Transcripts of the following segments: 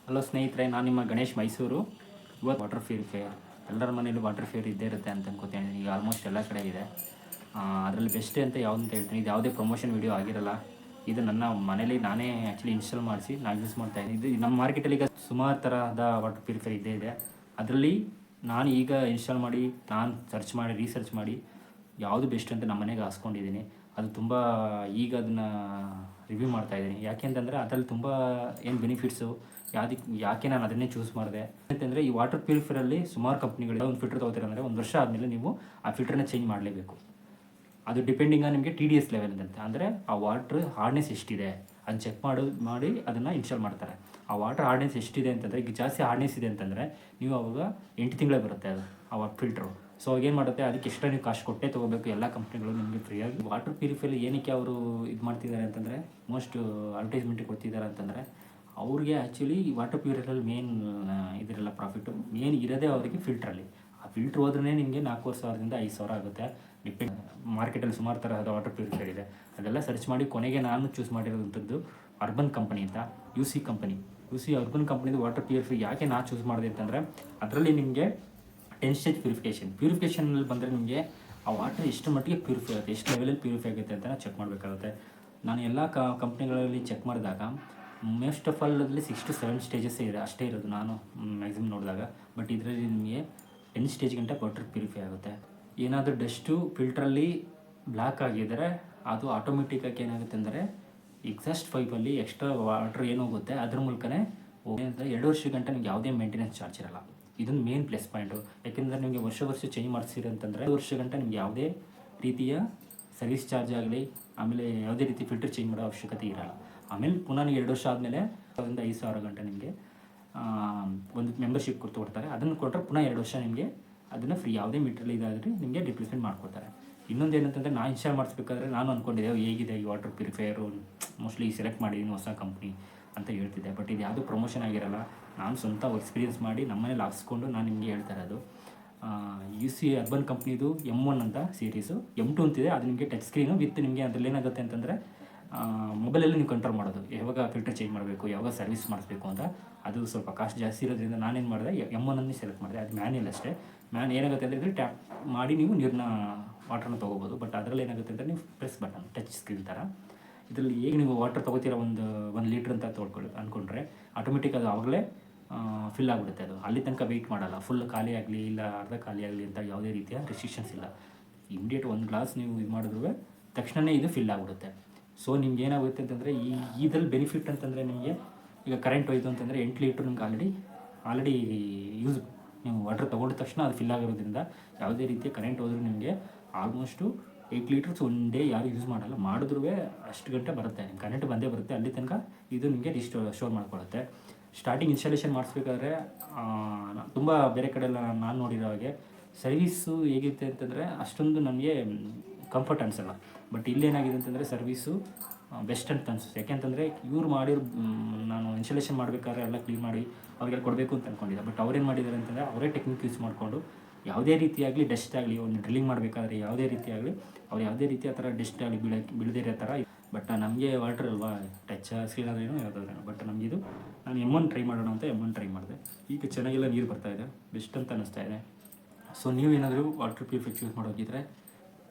Hello ಸ್ನೇಹಿತರೆ, ನಾನು ನಿಮ್ಮ ಗಣೇಶ್ ಮೈಸೂರು. ಇವತ್ತು ವಾಟರ್ ಪ್ಯೂರಿಫೈಯರ್ ಎಲ್ಲರ ಮನೇಲಿ ವಾಟರ್ ಪ್ಯೂರ್ ಇದ್ದೇ ಇರುತ್ತೆ ಅಂತ ಅನ್ಕೋತೀನಿ. ಈಗ ಆಲ್ಮೋಸ್ಟ್ ಎಲ್ಲ ಕಡೆ ಇದೆ. ಅದರಲ್ಲಿ ಬೆಸ್ಟ್ ಅಂತ ಯಾವ್ದು ಅಂತ ಹೇಳ್ತೀನಿ. ಇದು ಯಾವುದೇ ಪ್ರಮೋಷನ್ ವೀಡಿಯೋ ಆಗಿರಲ್ಲ. ಇದು ನನ್ನ ಮನೇಲಿ ನಾನೇ ಆ್ಯಕ್ಚುಲಿ ಇನ್ಸ್ಟಾಲ್ ಮಾಡಿಸಿ ನಾನು ಯೂಸ್ ಮಾಡ್ತಾಯಿದ್ದೀನಿ. ಇದು ನಮ್ಮ ಮಾರ್ಕೆಟಲ್ಲಿ ಈಗ ಸುಮಾರು ತರಹದ ವಾಟರ್ ಪ್ಯೂರಿಫೈಯರ್ ಇದ್ದೇ ಇದೆ. ಅದರಲ್ಲಿ ನಾನು ಈಗ ಇನ್ಸ್ಟಾಲ್ ಮಾಡಿ ನಾನು ಸರ್ಚ್ ಮಾಡಿ ರಿಸರ್ಚ್ ಮಾಡಿ ಯಾವುದು ಬೆಸ್ಟ್ ಅಂತ ನಮ್ಮ ಮನೆಗೆ ಹಾಸ್ಕೊಂಡಿದ್ದೀನಿ. ಅದು ತುಂಬ ಈಗ ಅದನ್ನು ರಿವ್ಯೂ ಮಾಡ್ತಾಯಿದ್ದೀನಿ. ಯಾಕೆ ಅಂತಂದರೆ ಅದರಲ್ಲಿ ತುಂಬ ಏನು ಬೆನಿಫಿಟ್ಸು, ಯಾಕೆ ನಾನು ಅದನ್ನೇ ಚೂಸ್ ಮಾಡಿದೆ ಅಂತಂದರೆ, ಈ ವಾಟರ್ ಪ್ಯೂರಿಫೈರಲ್ಲಿ ಸುಮಾರು ಕಂಪ್ನಿಗಳು ಒಂದು ಫಿಲ್ಟರ್ ತೊಗೋತೀರ ಅಂದರೆ 1 ವರ್ಷ ಆದಮೇಲೆ ನೀವು ಆ ಫಿಲ್ಟರ್ನ ಚೇಂಜ್ ಮಾಡಲೇಬೇಕು. ಅದು ಡಿಪೆಂಡಿಂಗ್ ನಿಮಗೆ TDS ಲೆವೆಲ್ ಅಂತ, ಅಂದರೆ ಆ ವಾಟ್ರ್ ಹಾರ್ಡ್ನೆಸ್ ಎಷ್ಟಿದೆ ಅದನ್ನು ಚೆಕ್ ಮಾಡಿ ಅದನ್ನು ಇನ್ಸ್ಟಾಲ್ ಮಾಡ್ತಾರೆ. ಆ ವಾಟರ್ ಹಾರ್ಡ್ನೆಸ್ ಎಷ್ಟಿದೆ ಅಂತಂದರೆ, ಈಗ ಜಾಸ್ತಿ ಹಾರ್ಡ್ನೆಸ್ ಇದೆ ಅಂತಂದರೆ ನೀವು ಅವಾಗ 8 ತಿಂಗಳೇ ಬರುತ್ತೆ ಅದು ಆ ಫಿಲ್ಟ್ರು. ಸೊ ಏನು ಮಾಡುತ್ತೆ, ಅದಕ್ಕೆ ಎಕ್ಸ್ಟ್ರಾ ನೀವು ಕಾಸ್ಟ್ ಕೊಟ್ಟೇ ತೊಗೋಬೇಕು. ಎಲ್ಲ ಕಂಪ್ನಿಗಳು ನಿಮಗೆ ಫ್ರೀಯಾಗಿ ವಾಟರ್ ಪ್ಯೂರಿಫೈಲಿ ಏನಕ್ಕೆ ಅವರು ಇದು ಮಾಡ್ತಿದ್ದಾರೆ ಅಂತಂದರೆ, ಮೋಸ್ಟ್ ಅಡ್ವರ್ಟೈಸ್ಮೆಂಟ್ ಕೊಡ್ತಿದ್ದಾರೆ ಅಂತಂದರೆ, ಅವ್ರಿಗೆ ಆ್ಯಕ್ಚುಲಿ ಈ ವಾಟರ್ ಪ್ಯೂರಿಫೈರಲ್ಲಿ ಮೇನ್ ಇದರೆಲ್ಲ ಪ್ರಾಫಿಟ್ಟು ಮೇನ್ ಇರೋದೇ ಅವರಿಗೆ ಫಿಲ್ಟ್ರಲ್ಲಿ. ಆ ಫಿಲ್ಟ್ರ್ ಹೋದ್ರೇ ನಿಮಗೆ 4,500ದಿಂದ 5,000 ಆಗುತ್ತೆ. ಡಿಪೆಂಡ್ ಮಾರ್ಕೆಟಲ್ಲಿ ಸುಮಾರು ತರಹದ ವಾಟರ್ ಪ್ಯೂರಿಫೈರ್ ಇದೆ. ಅದೆಲ್ಲ ಸರ್ಚ್ ಮಾಡಿ ಕೊನೆಗೆ ನಾನು ಚೂಸ್ ಮಾಡಿರೋಂಥದ್ದು ಅರ್ಬನ್ ಕಂಪನಿ ಅಂತ, UC ಕಂಪನಿ. UC ಅರ್ಬನ್ ಕಂಪ್ನಿದು ವಾಟರ್ ಪ್ಯೂರಿಫೈ ಯಾಕೆ ನಾನು ಚೂಸ್ ಮಾಡಿದೆ ಅಂತಂದರೆ, ಅದರಲ್ಲಿ ನಿಮಗೆ 10 ಸ್ಟೇಜ್ ಪ್ಯೂರಿಫಿಕೇಷನಲ್ಲಿ ಬಂದರೆ ನಿಮಗೆ ಆ ವಾಟರ್ ಎಷ್ಟು ಮಟ್ಟಿಗೆ ಪ್ಯೂರಿಫೈ ಆಗುತ್ತೆ, ಎಷ್ಟು ಲೆವೆಲಲ್ಲಿ ಪ್ಯೂರಿಫೈ ಆಗುತ್ತೆ ಅಂತ ಚೆಕ್ ಮಾಡಬೇಕಾಗುತ್ತೆ. ನಾನು ಎಲ್ಲ ಕಂಪ್ನಿಗಳಲ್ಲಿ ಚೆಕ್ ಮಾಡಿದಾಗ ಮೋಸ್ಟ್ ಆಫ್ ಆಲ್ ಅದರಲ್ಲಿ 6 to 7 ಸ್ಟೇಜಸ್ಸೇ ಇದೆ, ಅಷ್ಟೇ ಇರೋದು ನಾನು ಮ್ಯಾಕ್ಸಿಮಮ್ ನೋಡಿದಾಗ. ಬಟ್ ಇದರಲ್ಲಿ ನಿಮಗೆ 10 ಸ್ಟೇಜ್ ಗಂಟ ವಾಟರ್ ಪ್ಯೂರಿಫೈ ಆಗುತ್ತೆ. ಏನಾದರೂ ಡಸ್ಟು ಫಿಲ್ಟ್ರಲ್ಲಿ ಬ್ಲ್ಯಾಕ್ ಆಗಿದ್ದರೆ ಅದು ಆಟೋಮೆಟಿಕ್ಕಾಗಿ ಏನಾಗುತ್ತೆ ಅಂದರೆ, ಎಕ್ಸಾಸ್ಟ್ ಪೈಪಲ್ಲಿ ಎಕ್ಸ್ಟ್ರಾ ವಾಟ್ರ್ ಏನು ಹೋಗುತ್ತೆ ಅದ್ರ ಮೂಲಕನೇ 2 ವರ್ಷ ಗಂಟೆ ನಿಮ್ಗೆ ಯಾವುದೇ ಮೇಂಟೆನೆನ್ಸ್ ಚಾರ್ಜ್ ಇರಲ್ಲ. ಇದೊಂದು ಮೇನ್ ಪ್ಲಸ್ ಪಾಯಿಂಟು. ಯಾಕೆಂದರೆ ನಿಮಗೆ ವರ್ಷ ಚೇಂಜ್ ಮಾಡಿಸಿರಿ ಅಂತಂದರೆ 2 ವರ್ಷ ಗಂಟೆ ನಿಮ್ಗೆ ಯಾವುದೇ ರೀತಿಯ ಸರ್ವಿಸ್ ಚಾರ್ಜ್ ಆಗಲಿ, ಆಮೇಲೆ ಯಾವುದೇ ರೀತಿ ಫಿಲ್ಟರ್ ಚೇಂಜ್ ಮಾಡೋ ಅವಶ್ಯಕತೆ ಇರಲ್ಲ. ಆಮೇಲೆ ಪುನಃ 2 ವರ್ಷ ಆದಮೇಲೆ 5,000 ಗಂಟೆ ನಿಮಗೆ ಒಂದು ಮೆಂಬರ್ಶಿಪ್ ಕೊಡ್ತಾರೆ. ಅದನ್ನು ಕೊಟ್ಟರೆ ಪುನಃ 2 ವರ್ಷ ನಿಮಗೆ ಅದನ್ನು ಫ್ರೀ, ಯಾವುದೇ ಮೀಟ್ರಲ್ಲಿ ಇದಾದರೆ ನಿಮಗೆ ರಿಪ್ಲೇಸ್ಮೆಂಟ್ ಮಾಡ್ಕೊಡ್ತಾರೆ. ಇನ್ನೊಂದು ಏನಂತಂದರೆ, ನಾನು ಇನ್ಸ್ಟಾಲ್ ಮಾಡಿಸ್ಬೇಕಾದ್ರೆ ನಾನು ಅಂದ್ಕೊಂಡಿದ್ದೆ ಹೇಗಿದೆ ಈ ವಾಟರ್ ಪ್ಯೂರಿಫೈಯರು, ಮೋಸ್ಟ್ಲಿ ಸೆಲೆಕ್ಟ್ ಮಾಡಿದ್ದೀನಿ ಹೊಸ ಕಂಪ್ನಿ ಅಂತ ಹೇಳ್ತಿದ್ದೆ. ಬಟ್ ಇದು ಯಾವುದೂ ಪ್ರಮೋಷನ್ ಆಗಿರಲ್ಲ. ನಾನು ಸ್ವಂತ ಎಕ್ಸ್ಪೀರಿಯನ್ಸ್ ಮಾಡಿ ನಮ್ಮನೇಲಿ ಹಾಕ್ಸ್ಕೊಂಡು ನಾನು ನಿಮಗೆ ಹೇಳ್ತಾ ಇರೋದು. UC ಅರ್ಬನ್ ಕಂಪ್ನಿದು M1 ಅಂತ ಸೀರೀಸು, M2 ಅಂತಿದೆ. ಅದು ನಿಮಗೆ ಟಚ್ ಸ್ಕ್ರೀನು ವಿತ್ ನಿಮಗೆ ಅದರಲ್ಲಿ ಏನಾಗುತ್ತೆ ಅಂತಂದರೆ, ಮೊಬೈಲಲ್ಲಿ ನೀವು ಕಂಟ್ರೋಲ್ ಮಾಡೋದು, ಯಾವಾಗ ಫಿಲ್ಟರ್ ಚೇಂಜ್ ಮಾಡಬೇಕು, ಯಾವಾಗ ಸರ್ವಿಸ್ ಮಾಡಿಸ್ಬೇಕು ಅಂತ. ಅದು ಸ್ವಲ್ಪ ಕಾಸ್ಟ್ ಜಾಸ್ತಿ ಇರೋದ್ರಿಂದ ನಾನೇನು ಮಾಡಿದೆ, M1 ಅನ್ನೇ ಸೆಲೆಕ್ಟ್ ಮಾಡಿದೆ. ಅದು ಮ್ಯಾನ್ಯಲ್ ಅಷ್ಟೇ. ಏನಾಗುತ್ತೆ ಅಂದರೆ, ಟ್ಯಾಪ್ ಮಾಡಿ ನೀವು ನೀರನ್ನ ವಾಟ್ರನ್ನ ತೊಗೋಬೋದು. ಬಟ್ ಅದರಲ್ಲಿ ಏನಾಗುತ್ತೆ ಅಂದರೆ, ನೀವು ಪ್ರೆಸ್ ಬಟನ್ ಟಚ್ ಸ್ಕ್ರೀನ್ ಥರ. ಇದರಲ್ಲಿ ಹೇಗೆ ನೀವು ವಾಟರ್ ತೊಗೋತೀರ, 1 ಲೀಟ್ರ್ ಅಂತ ಅಂದ್ಕೊಂಡ್ರೆ ಆಟೋಮೆಟಿಕ್ ಅದು ಆವಾಗಲೇ ಫಿಲ್ ಆಗಿಬಿಡುತ್ತೆ. ಅದು ಅಲ್ಲಿ ತನಕ ವೆಯ್ಟ್ ಮಾಡಲ್ಲ. ಫುಲ್ ಖಾಲಿ ಆಗಲಿ ಇಲ್ಲ ಅರ್ಧ ಖಾಲಿ ಆಗಲಿ ಅಂತ ಯಾವುದೇ ರೀತಿಯ ರೆಸ್ಟ್ರಿಕ್ಷನ್ಸ್ ಇಲ್ಲ. ಇಮಿಡಿಯೇಟ್ 1 ಗ್ಲಾಸ್ ನೀವು ಇದು ಮಾಡಿದ್ರೂ ತಕ್ಷಣವೇ ಇದು ಫಿಲ್ ಆಗಿಬಿಡುತ್ತೆ. ಸೊ ನಿಮ್ಗೆ ಏನಾಗುತ್ತೆ ಅಂತಂದರೆ, ಇದ್ರಲ್ಲಿ ಬೆನಿಫಿಟ್ ಅಂತಂದರೆ, ನಿಮಗೆ ಈಗ ಕರೆಂಟ್ ಹೋಯ್ತು ಅಂತಂದರೆ 8 ಲೀಟ್ರ್ ನಿಮ್ಗೆ ಆಲ್ರೆಡಿ ಯೂಸ್ ನೀವು ವಾಟರ್ ತೊಗೊಂಡ ತಕ್ಷಣ ಅದು ಫಿಲ್ ಆಗಿರೋದ್ರಿಂದ ಯಾವುದೇ ರೀತಿಯ ಕರೆಂಟ್ ಹೋದ್ರೂ ನಿಮಗೆ ಆಲ್ಮೋಸ್ಟು 8 ಲೀಟರ್ಸ್ ಒನ್ ಡೇ ಯಾರು ಯೂಸ್ ಮಾಡಲ್ಲ. ಮಾಡಿದ್ರೂ ಅಷ್ಟು ಗಂಟೆ ಬರುತ್ತೆ, ಕರೆಂಟ್ ಬಂದೇ ಬರುತ್ತೆ. ಅಲ್ಲಿ ತನಕ ಇದು ನಿಮಗೆ ಸ್ಟೋರ್ ಮಾಡ್ಕೊಳ್ಳುತ್ತೆ. ಸ್ಟಾರ್ಟಿಂಗ್ ಇನ್ಸ್ಟಾಲೇಷನ್ ಮಾಡಿಸ್ಬೇಕಾದ್ರೆ ತುಂಬ ಬೇರೆ ಕಡೆ ಎಲ್ಲ ನಾನು ನೋಡಿರೋ ಹಾಗೆ ಸರ್ವೀಸು ಹೇಗಿರುತ್ತೆ ಅಂತಂದರೆ, ಅಷ್ಟೊಂದು ನನಗೆ ಕಂಫರ್ಟ್ ಅನಿಸಲ್ಲ. ಬಟ್ ಇಲ್ಲೇನಾಗಿದೆ ಅಂತಂದರೆ, ಸರ್ವೀಸು ಬೆಸ್ಟ್ ಅಂತ ಅನಿಸುತ್ತೆ. ಯಾಕೆಂತಂದರೆ ಇವ್ರು ಮಾಡಿರೋ ನಾನು ಇನ್ಸ್ಟಾಲೇಷನ್ ಮಾಡಬೇಕಾದ್ರೆ ಎಲ್ಲ ಕ್ಲೀನ್ ಮಾಡಿ ಅವ್ರಿಗೆಲ್ಲ ಕೊಡಬೇಕು ಅಂತ ಅಂದ್ಕೊಂಡಿದ್ದೆ. ಬಟ್ ಅವ್ರೇನು ಮಾಡಿದ್ದಾರೆ ಅಂತಂದರೆ, ಅವರೇ ಟೆಕ್ನಿಕ್ ಯೂಸ್ ಮಾಡಿಕೊಂಡು ಯಾವುದೇ ರೀತಿಯಾಗಲಿ ಡಸ್ಟ್ ಆಗಲಿ, ಒಂದು ಡ್ರಿಲ್ಲಿಂಗ್ ಮಾಡಬೇಕಾದ್ರೆ ಯಾವುದೇ ರೀತಿಯಾಗಲಿ ಅವ್ರು ಯಾವುದೇ ರೀತಿ ಆ ಥರ ಡಸ್ಟ್ ಆಗಲಿ ಬೀಳದೇ ಇರೋ ಥರ. ಬಟ್ ನಮಗೆ ವಾಟರ್ ಅಲ್ವಾ, ಟಚ್ ಸ್ಕ್ರೀನ್ ಆದ್ರೇನು ಯಾವುದಾದ್ರೇನು. ಬಟ್ ನಮಗಿದು ನಾನು M1 ಟ್ರೈ ಮಾಡೋಣ ಅಂತ M1 ಟ್ರೈ ಮಾಡಿದೆ. ಈಗ ಚೆನ್ನಾಗೆಲ್ಲ ನೀರು ಬರ್ತಾಯಿದೆ, ಬೆಸ್ಟ್ ಅಂತ ಅನ್ನಿಸ್ತಾ ಇದೆ. ಸೊ ನೀವೇನಾದರೂ ವಾಟರ್ ಪ್ಯೂರಿಫೈ ಯೂಸ್ ಮಾಡೋಗಿದ್ರೆ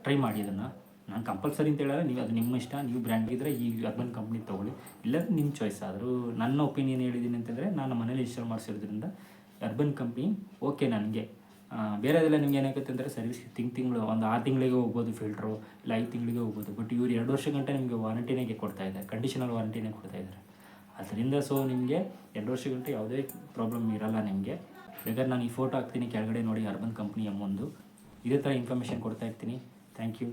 ಟ್ರೈ ಮಾಡಿ ಇದನ್ನು. ನಾನು ಕಂಪಲ್ಸರಿ ಅಂತ ಹೇಳಲ್ಲ, ನೀವು ಅದು ನಿಮ್ಮ ಇಷ್ಟ. ನೀವು ಬ್ರ್ಯಾಂಡ್ ಇದ್ದರೆ ಈ ಅರ್ಬನ್ ಕಂಪ್ನಿ ತೊಗೊಳ್ಳಿ, ಇಲ್ಲ ನಿಮ್ಮ ಚಾಯ್ಸ್. ಆದರೂ ನನ್ನ ಒಪಿನಿಯನ್ ಹೇಳಿದ್ದೀನಿ ಅಂತಂದರೆ, ನಾನು ಮನೇಲಿ ಇನ್ಸ್ಟಾಲ್ ಮಾಡಿಸಿರೋದ್ರಿಂದ ಅರ್ಬನ್ ಕಂಪ್ನಿ ಓಕೆ ನನಗೆ. ಬೇರೆದೆಲ್ಲ ನಿಮ್ಗೆ ಏನಾಗುತ್ತೆ ಅಂದರೆ, ಸರ್ವಿಸ್ ತಿಂಗಳು ಒಂದು 6 ತಿಂಗಳಿಗೆ ಹೋಗ್ಬೋದು ಫಿಲ್ಟ್ರು, ಇಲ್ಲ 5 ತಿಂಗಳಿಗೆ ಹೋಗ್ಬೋದು. ಬಟ್ ಇವರು 2 ವರ್ಷ ಗಂಟೆ ನಿಮಗೆ ವಾರಂಟಿನೇ ಕೊಡ್ತಾಯಿದ್ದಾರೆ, ಕಂಡೀಷನಲ್ ವಾರಂಟಿನೇ ಕೊಡ್ತಾಯಿದ್ದಾರೆ. ಅದರಿಂದ ಸೊ ನಿಮಗೆ 2 ವರ್ಷ ಗಂಟೆ ಯಾವುದೇ ಪ್ರಾಬ್ಲಮ್ ಇರಲ್ಲ ನಿಮಗೆ. ಬೇಕಾದ್ರೆ ನಾನು ಈ ಫೋಟೋ ಹಾಕ್ತೀನಿ ಕೆಳಗಡೆ ನೋಡಿ, ಅರ್ಬನ್ ಕಂಪ್ನಿ M1. ಇದೇ ಥರ ಇನ್ಫಾರ್ಮೇಷನ್ ಕೊಡ್ತಾ ಇರ್ತೀನಿ. Thank you.